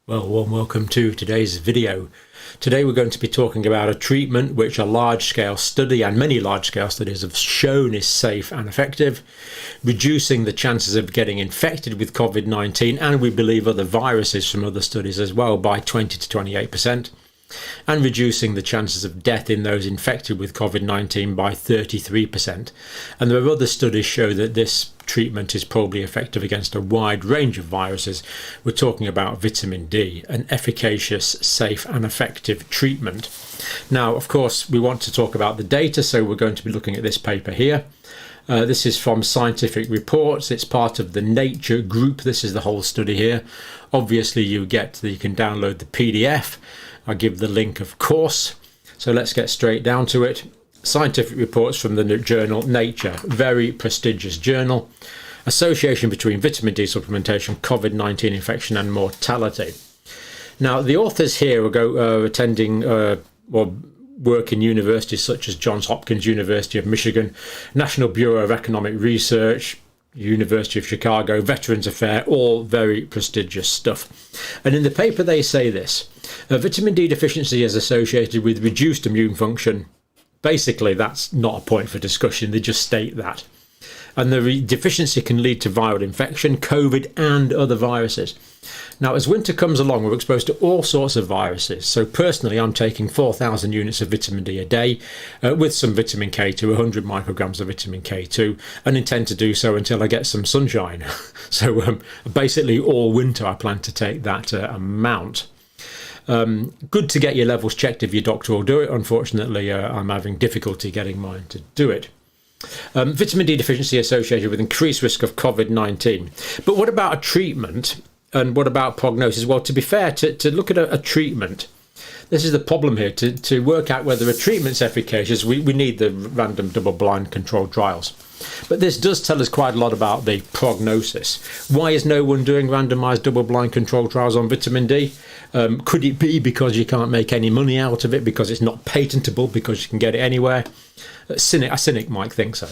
Well, warm welcome to today's video. Today we're going to be talking about a treatment which a large-scale study and many large-scale studies have shown is safe and effective, reducing the chances of getting infected with COVID-19 and we believe other viruses from other studies as well by 20 to 28%, and reducing the chances of death in those infected with COVID-19 by 33%. And there are other studies show that this treatment is probably effective against a wide range of viruses. We're talking about vitamin D, an efficacious, safe and effective treatment. Now, of course, we want to talk about the data, so we're going to be looking at this paper here. This is from Scientific Reports. It's part of the Nature group. This is the whole study here. Obviously, you can download the PDF. I'll give the link, of course. So let's get straight down to it. Scientific Reports from the journal Nature, very prestigious journal. Association between vitamin D supplementation, COVID-19 infection and mortality. Now, the authors here are attending or work in universities such as Johns Hopkins University of Michigan, National Bureau of Economic Research, University of Chicago, Veterans Affairs, all very prestigious stuff. And in the paper they say this: vitamin D deficiency is associated with reduced immune function. Basically, that's not a point for discussion, they just state that. And the deficiency can lead to viral infection, COVID and other viruses. Now, as winter comes along, we're exposed to all sorts of viruses. So personally, I'm taking 4,000 units of vitamin D a day with some vitamin K2, 100 micrograms of vitamin K2, and intend to do so until I get some sunshine. So basically all winter I plan to take that amount. Good to get your levels checked if your doctor will do it. Unfortunately, I'm having difficulty getting mine to do it. Vitamin D deficiency associated with increased risk of COVID-19. But what about a treatment and what about prognosis? Well, to be fair, to look at a treatment, this is the problem here. To work out whether a treatment's efficacious, we need the random double-blind controlled trials. But this does tell us quite a lot about the prognosis. Why is no one doing randomized double-blind controlled trials on vitamin D? Could it be because you can't make any money out of it, because it's not patentable, because you can get it anywhere? A cynic might think so.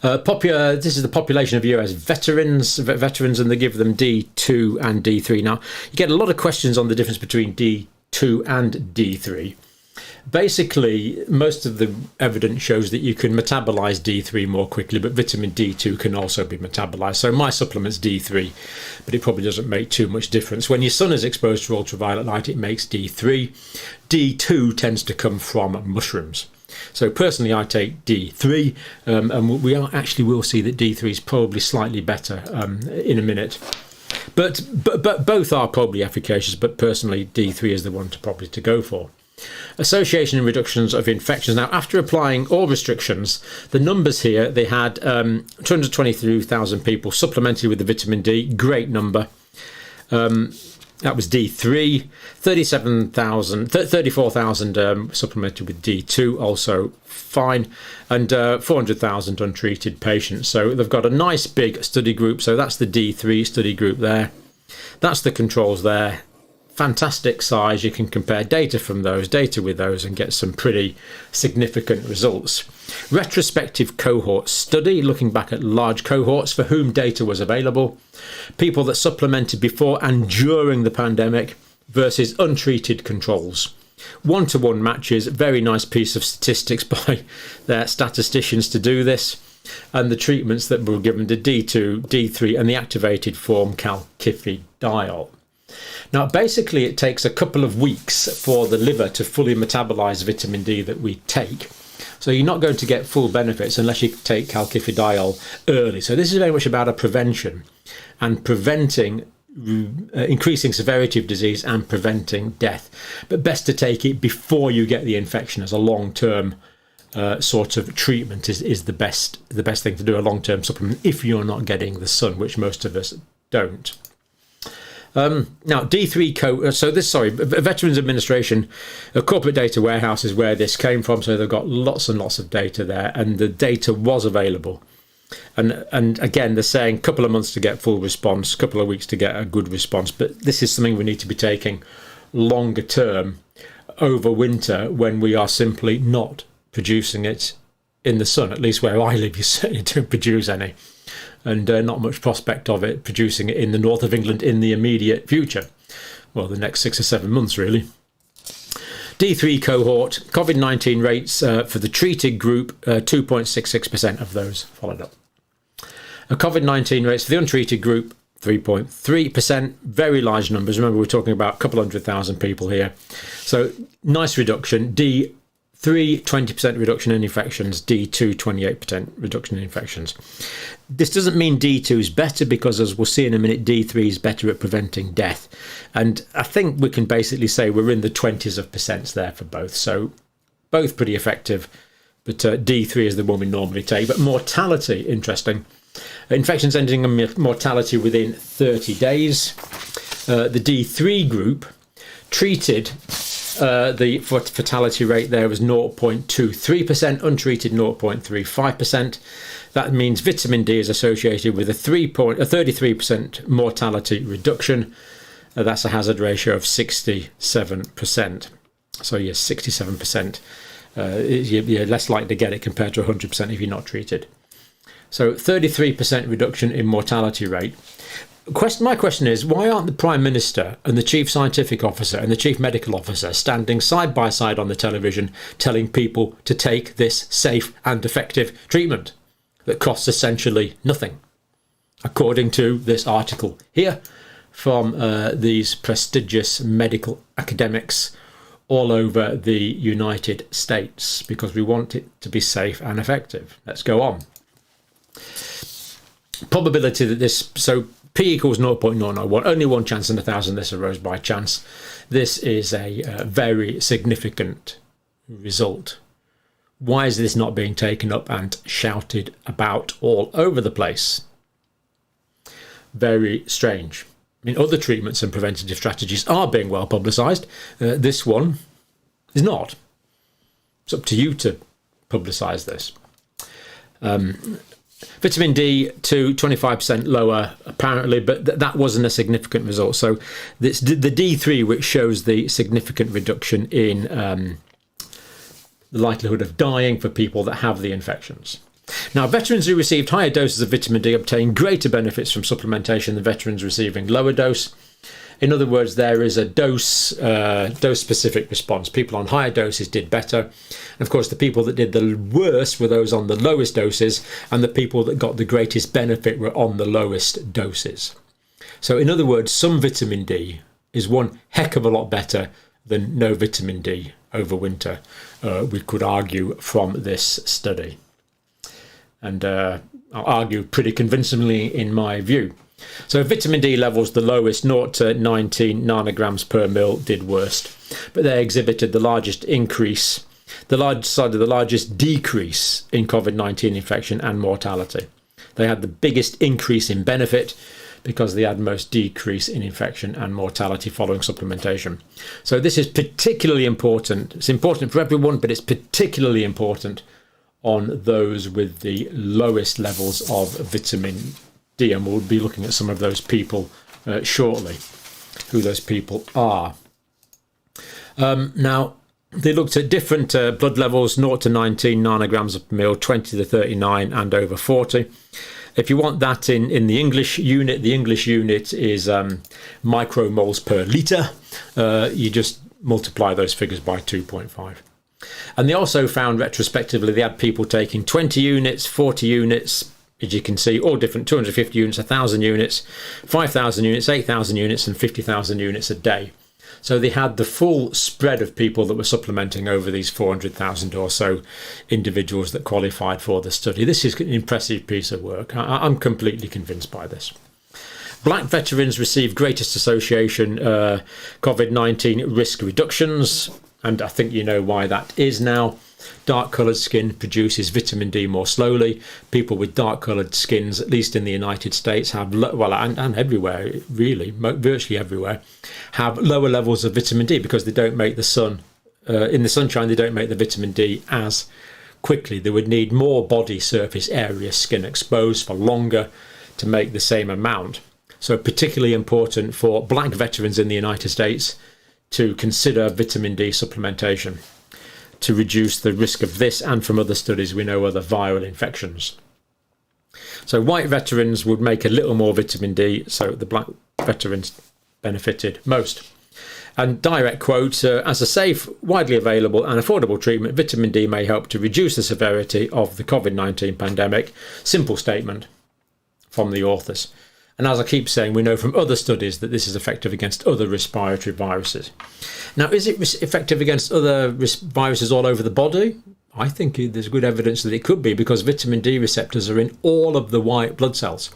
This is the population of US veterans, and they give them D2 and D3. Now, you get a lot of questions on the difference between D2 and D3. Basically, most of the evidence shows that you can metabolize D3 more quickly, but vitamin D2 can also be metabolized. So my supplement's D3, but it probably doesn't make too much difference. When your sun is exposed to ultraviolet light, it makes D3. D2 tends to come from mushrooms. So personally, I take D3, and we'll see that D3 is probably slightly better in a minute. But both are probably efficacious, but personally, D3 is the one to go for. Association and reductions of infections. Now, after applying all restrictions, the numbers here, they had 223,000 people supplemented with the vitamin D, great number. That was D3, 34,000 supplemented with D2, also fine, and 400,000 untreated patients. So they've got a nice big study group. So that's the D3 study group there. That's the controls there. Fantastic size. You can compare data with those and get some pretty significant results. Retrospective cohort study, looking back at large cohorts for whom data was available, people that supplemented before and during the pandemic versus untreated controls. One-to-one matches, very nice piece of statistics by their statisticians to do this. And the treatments that were given to D2, D3 and the activated form calcifediol. Now, basically, it takes a couple of weeks for the liver to fully metabolize vitamin D that we take. So you're not going to get full benefits unless you take calcifediol early. So this is very much about a prevention and preventing increasing severity of disease and preventing death. But best to take it before you get the infection as a long-term sort of treatment is the best thing to do, a long-term supplement, if you're not getting the sun, which most of us don't. Now, Veterans Administration, a corporate data warehouse is where this came from. So they've got lots and lots of data there, and the data was available. And again, they're saying a couple of months to get full response, a couple of weeks to get a good response. But this is something we need to be taking longer term over winter when we are simply not producing it in the sun. At least where I live, you certainly don't produce any. and not much prospect of it producing it in the north of England in the immediate future. Well, the next 6 or 7 months, really. D3 cohort, COVID-19 rates for the treated group, 2.66% of those followed up. COVID-19 rates for the untreated group, 3.3%, very large numbers. Remember, we're talking about a couple 100,000 people here. So nice reduction. D3, 20% reduction in infections. D2, 28% reduction in infections. This doesn't mean D2 is better, because as we'll see in a minute, D3 is better at preventing death. And I think we can basically say we're in the 20s of percents there for both. So both pretty effective, but D3 is the one we normally take. But mortality, interesting. Infections ending in mortality within 30 days. The D3 group treated, the fatality rate there was 0.23%, untreated 0.35%. That means vitamin D is associated with a 33% mortality reduction. That's a hazard ratio of 67%. So yes, 67%. You're less likely to get it compared to 100% if you're not treated. So 33% reduction in mortality rate. My question is, why aren't the Prime Minister and the Chief Scientific Officer and the Chief Medical Officer standing side by side on the television telling people to take this safe and effective treatment that costs essentially nothing? According to this article here from these prestigious medical academics all over the United States, because we want it to be safe and effective. Let's go on. Probability that this, so P equals 0.001, only one chance in 1,000 this arose by chance. This is a very significant result. Why is this not being taken up and shouted about all over the place? Very strange. I mean, other treatments and preventative strategies are being well publicised. This one is not. It's up to you to publicise this. Vitamin D to 25% lower, apparently, but that wasn't a significant result. So this, the D3, which shows the significant reduction in the likelihood of dying for people that have the infections. Now, veterans who received higher doses of vitamin D obtained greater benefits from supplementation than veterans receiving lower dose. In other words, there is a dose-specific response. People on higher doses did better. And of course, the people that did the worst were those on the lowest doses, and the people that got the greatest benefit were on the lowest doses. So in other words, some vitamin D is one heck of a lot better than no vitamin D over winter, we could argue from this study. And I'll argue pretty convincingly in my view. So vitamin D levels, the lowest, 0 to 19 nanograms per mil, did worst. But they exhibited the largest increase, the largest decrease in COVID-19 infection and mortality. They had the biggest increase in benefit because they had most decrease in infection and mortality following supplementation. So this is particularly important. It's important for everyone, but it's particularly important on those with the lowest levels of vitamin D, and we'll be looking at some of those people shortly, who those people are. Now, they looked at different blood levels, 0 to 19 nanograms per mil, 20 to 39, and over 40. If you want that in the English unit is micromoles per litre. You just multiply those figures by 2.5. And they also found retrospectively they had people taking 20 units, 40 units, as you can see, all different, 250 units, 1,000 units, 5,000 units, 8,000 units, and 50,000 units a day. So they had the full spread of people that were supplementing over these 400,000 or so individuals that qualified for the study. This is an impressive piece of work. I'm completely convinced by this. Black veterans received greatest association COVID-19 risk reductions, and I think you know why that is now. Dark coloured skin produces vitamin D more slowly. People with dark coloured skins, at least in the United States, have and everywhere really, virtually everywhere, have lower levels of vitamin D because they don't make the sun in the sunshine. They don't make the vitamin D as quickly. They would need more body surface area, skin exposed for longer to make the same amount. So particularly important for black veterans in the United States to consider vitamin D supplementation to reduce the risk of this, and from other studies we know other viral infections. So white veterans would make a little more vitamin D, so the black veterans benefited most. And direct quote, as a safe, widely available and affordable treatment, vitamin D may help to reduce the severity of the COVID-19 pandemic. Simple statement from the authors. And as I keep saying, we know from other studies that this is effective against other respiratory viruses. Now, is it effective against other viruses all over the body? I think there's good evidence that it could be, because vitamin D receptors are in all of the white blood cells.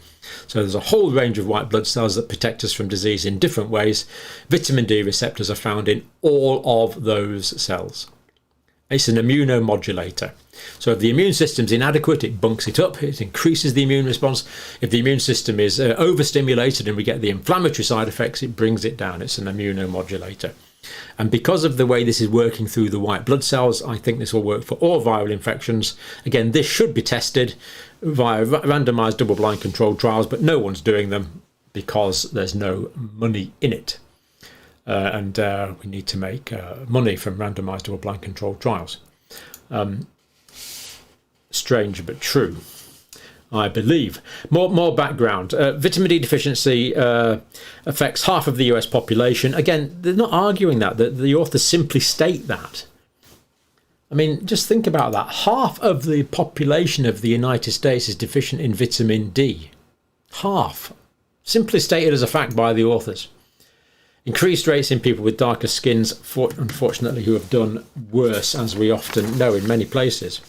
So there's a whole range of white blood cells that protect us from disease in different ways. Vitamin D receptors are found in all of those cells. It's an immunomodulator. So if the immune system's inadequate, it bunks it up, it increases the immune response. If the immune system is overstimulated and we get the inflammatory side effects, it brings it down. It's an immunomodulator. And because of the way this is working through the white blood cells, I think this will work for all viral infections. Again, this should be tested via randomized double-blind controlled trials, but no one's doing them because there's no money in it. And we need to make money from randomized double-blind controlled trials. Strange but true, I believe. More background. Vitamin D deficiency affects half of the US population. Again, they're not arguing that. The authors simply state that. I mean, just think about that. Half of the population of the United States is deficient in vitamin D. Half. Simply stated as a fact by the authors. Increased rates in people with darker skins, unfortunately, who have done worse, as we often know in many places.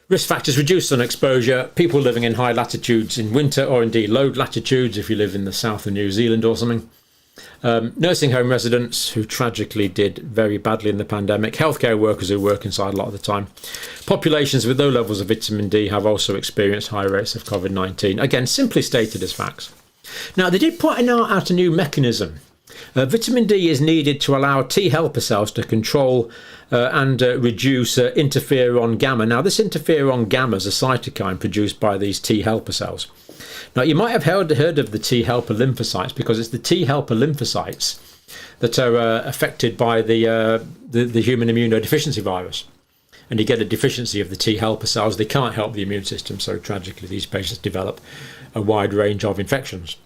Risk factors: reduced sun exposure, people living in high latitudes in winter, or indeed low latitudes if you live in the south of New Zealand or something. Nursing home residents who tragically did very badly in the pandemic. Healthcare workers who work inside a lot of the time. Populations with low levels of vitamin D have also experienced high rates of COVID-19. Again, simply stated as facts. Now, they did point out a new mechanism. Vitamin D is needed to allow T helper cells to control and reduce interferon gamma. Now, this interferon gamma is a cytokine produced by these T helper cells. Now, you might have heard of the T helper lymphocytes, because it's the T helper lymphocytes that are affected by the human immunodeficiency virus. And you get a deficiency of the T helper cells. They can't help the immune system, so tragically these patients develop a wide range of infections.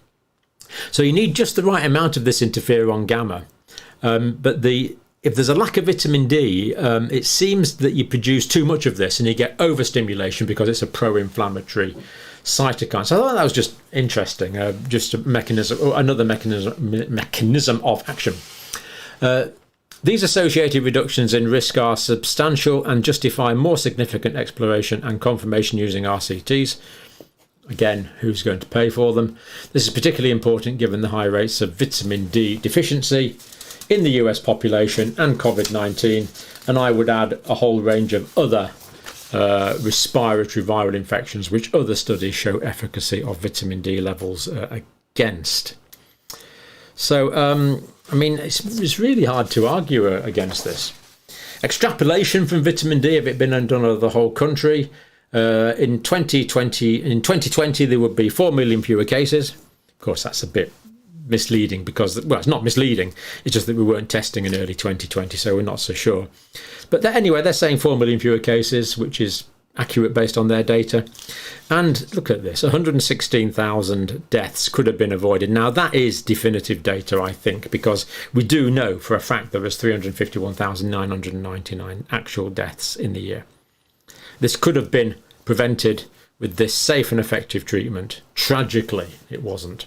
So you need just the right amount of this interferon gamma. But if there's a lack of vitamin D, it seems that you produce too much of this and you get overstimulation because it's a pro-inflammatory cytokine. So I thought that was just interesting, just a mechanism, or another mechanism of action. These associated reductions in risk are substantial and justify more significant exploration and confirmation using RCTs. Again, who's going to pay for them? This is particularly important given the high rates of vitamin D deficiency in the US population and COVID-19, and I would add a whole range of other respiratory viral infections which other studies show efficacy of vitamin D levels against. So, I mean, it's really hard to argue against this. Extrapolation from vitamin D, if it had been done over the whole country, in 2020 there would be 4 million fewer cases. Of course, that's a bit misleading because, well, it's not misleading, it's just that we weren't testing in early 2020, so we're not so sure. But anyway, they're saying 4 million fewer cases, which is accurate based on their data. And look at this, 116,000 deaths could have been avoided. Now, that is definitive data, I think, because we do know for a fact there was 351,999 actual deaths in the year. This could have been prevented with this safe and effective treatment. Tragically, it wasn't.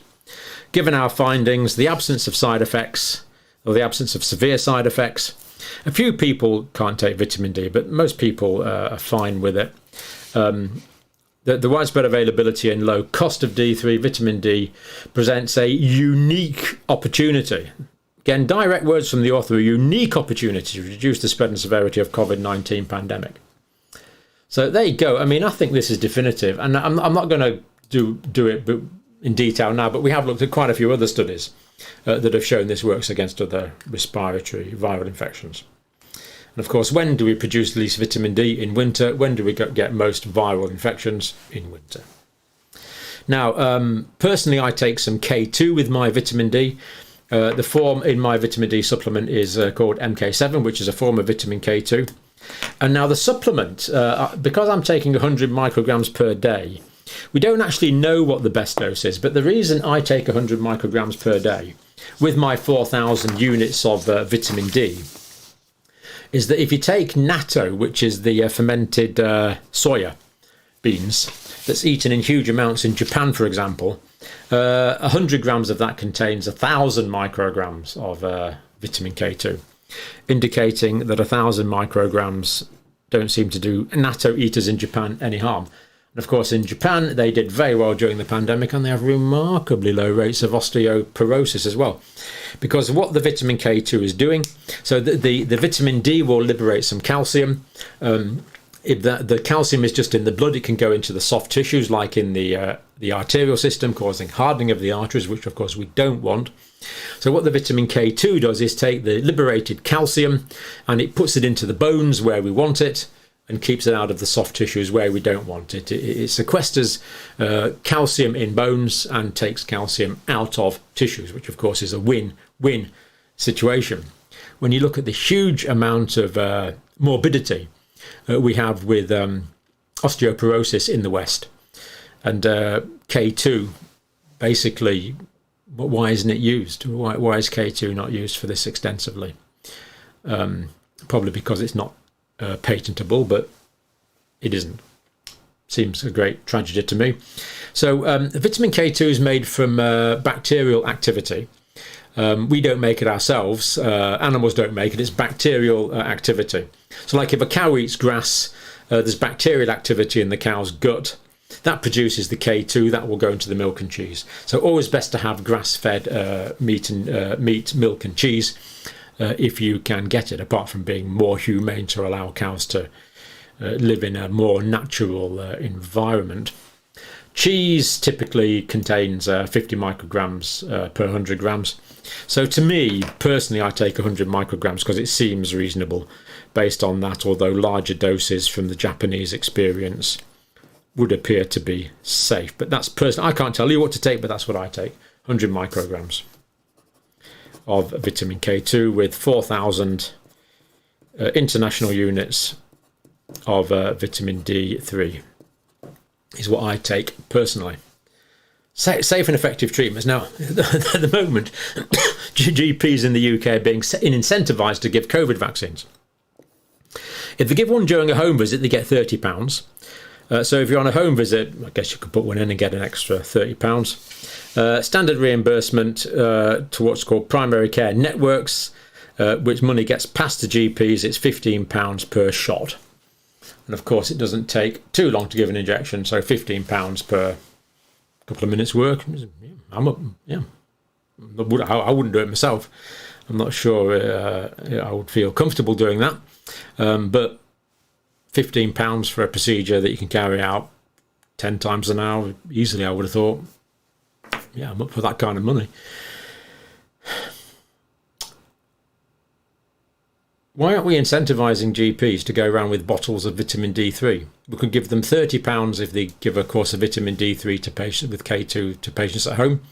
Given our findings, the absence of side effects, or the absence of severe side effects, a few people can't take vitamin D, but most people are fine with it. The widespread availability and low cost of D3, vitamin D, presents a unique opportunity. Again, direct words from the author, a unique opportunity to reduce the spread and severity of COVID-19 pandemic. So there you go. I mean, I think this is definitive, and I'm not going to do it in detail now, but we have looked at quite a few other studies that have shown this works against other respiratory viral infections. And of course, when do we produce least vitamin D? In winter. When do we get most viral infections? In winter. Now, personally, I take some K2 with my vitamin D. The form in my vitamin D supplement is called MK7, which is a form of vitamin K2. And now the supplement, because I'm taking 100 micrograms per day, We don't actually know what the best dose is, but the reason I take 100 micrograms per day with my 4,000 units of vitamin D is that if you take natto, which is the fermented soya beans that's eaten in huge amounts in Japan, for example, 100 grams of that contains 1,000 micrograms of vitamin K2, indicating that 1,000 micrograms don't seem to do natto eaters in Japan any harm. And of course, in Japan, they did very well during the pandemic, and they have remarkably low rates of osteoporosis as well, because of what the vitamin K2 is doing. So the vitamin D will liberate some calcium. If the calcium is just in the blood, it can go into the soft tissues, like in the arterial system, causing hardening of the arteries, which of course we don't want. So what the vitamin K2 does is take the liberated calcium and it puts it into the bones where we want it, and keeps it out of the soft tissues where we don't want it. It sequesters calcium in bones and takes calcium out of tissues, which of course is a win-win situation. When you look at the huge amount of morbidity we have with osteoporosis in the West, and K2, basically, why isn't it used? Why is K2 not used for this extensively? Probably because it's not patentable, but it isn't. Seems a great tragedy to me. So vitamin K2 is made from bacterial activity. We don't make it ourselves. Animals don't make it. It's bacterial activity. So like if a cow eats grass, there's bacterial activity in the cow's gut. That produces the K2 that will go into the milk and cheese. So always best to have grass-fed meat, milk and cheese if you can get it, apart from being more humane to allow cows to live in a more natural environment. Cheese typically contains 50 micrograms per 100 grams. So to me, personally, I take 100 micrograms because it seems reasonable based on that, although larger doses from the Japanese experience would appear to be safe. But that's personal. I can't tell you what to take, but that's what I take. 100 micrograms of vitamin K2 with 4,000 international units of vitamin D3 is what I take personally. Safe and effective treatments. Now, at the moment, GPs in the UK are being incentivised to give COVID vaccines. If they give one during a home visit, they get £30. So if you're on a home visit, I guess you could put one in and get an extra £30. Standard reimbursement to what's called primary care networks, which money gets passed to GPs. It's £15 per shot. And of course, it doesn't take too long to give an injection, so £15 per couple of minutes work. I wouldn't do it myself. I'm not sure I would feel comfortable doing that. But £15 for a procedure that you can carry out 10 times an hour, easily, I would have thought. Yeah, I'm up for that kind of money. Why aren't we incentivising GPs to go around with bottles of vitamin D3? We could give them £30 if they give a course of vitamin D3 to patients with K2 to patients at home.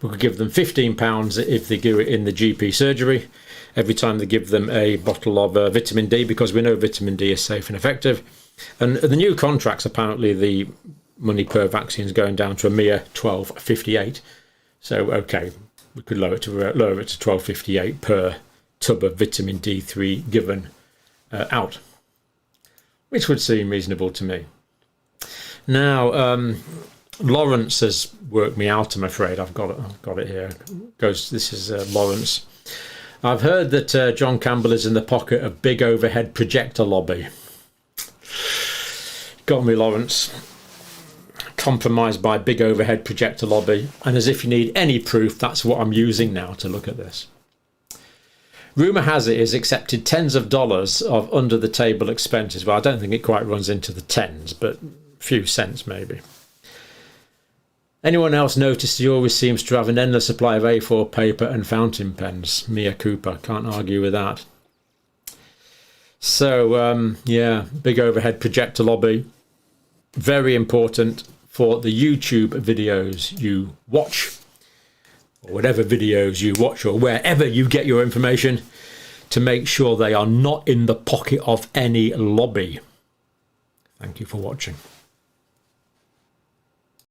We could give them £15 if they do it in the GP surgery every time they give them a bottle of vitamin D, because we know vitamin D is safe and effective. And the new contracts, apparently the money per vaccine is going down to a mere $12.58. So, okay, we could lower it to $12.58 per tub of vitamin D3 given out, which would seem reasonable to me. Now, Lawrence has worked me out, I'm afraid. I've got it here. This is Lawrence. I've heard that John Campbell is in the pocket of big overhead projector lobby. Got me, Lawrence. Compromised by big overhead projector lobby. And as if you need any proof, that's what I'm using now to look at this. Rumour has it he's accepted tens of dollars of under-the-table expenses. Well, I don't think it quite runs into the tens, but a few cents maybe. Anyone else noticed he always seems to have an endless supply of A4 paper and fountain pens? Mia Cooper, can't argue with that. So, yeah, big overhead projector lobby. Very important for the YouTube videos you watch, or whatever videos you watch, or wherever you get your information, to make sure they are not in the pocket of any lobby. Thank you for watching.